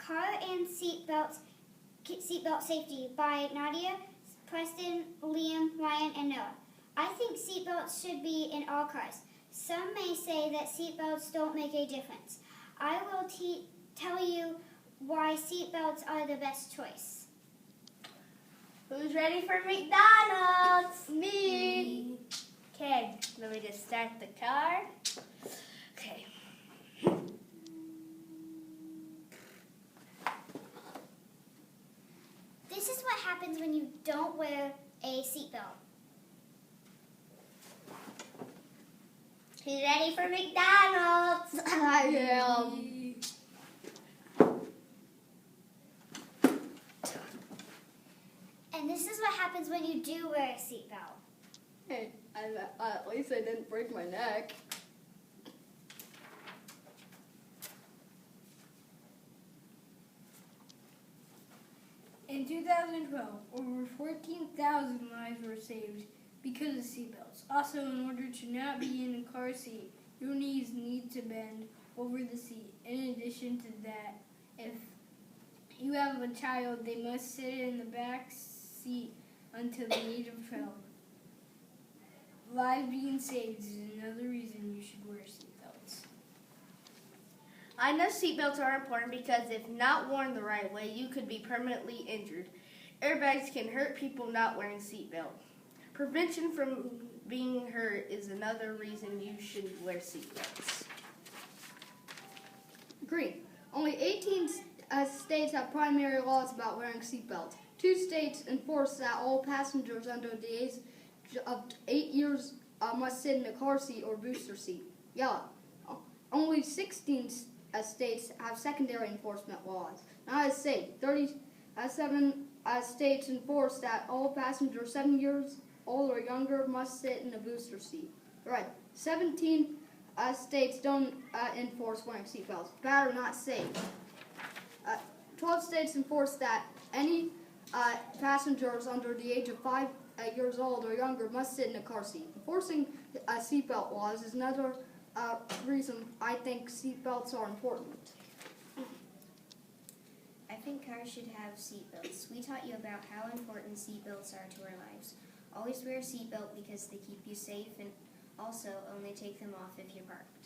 Car and Seatbelt Safety by Nadia, Preston, Liam, Ryan, and Noah. I think seatbelts should be in all cars. Some may say that seatbelts don't make a difference. I will tell you why seatbelts are the best choice. Who's ready for McDonald's? Me. Okay, let me just start the car. Okay. This is what happens when you don't wear a seatbelt. Who's ready for McDonald's? I am. And this is what happens when you do wear a seatbelt. Hey, at least I didn't break my neck. In 2012, over 14,000 lives were saved because of seatbelts. Also, in order to not be in a car seat, your knees need to bend over the seat. In addition to that, if you have a child, they must sit in the back seat until the age of 12. Lives being saved is another reason you should wear seatbelts. I know seatbelts are important because if not worn the right way, you could be permanently injured. Airbags can hurt people not wearing seatbelt. Prevention from being hurt is another reason you should wear seatbelts. Green. Only 18 states have primary laws about wearing seatbelts. 2 states enforce that all passengers under the age of 8 years must sit in a car seat or booster seat. Yellow. Only 16 states have secondary enforcement laws. United States, 37 states enforce that all passengers 7 years old or younger must sit in a booster seat. Red. 17 states don't enforce wearing seatbelts. Bad or not safe. 12 states enforce that any passengers under the age of 5 years old or younger must sit in a car seat. Enforcing seatbelt laws is another reason I think seatbelts are important. I think cars should have seatbelts. We taught you about how important seatbelts are to our lives. Always wear a seatbelt because they keep you safe, and also only take them off if you're parked.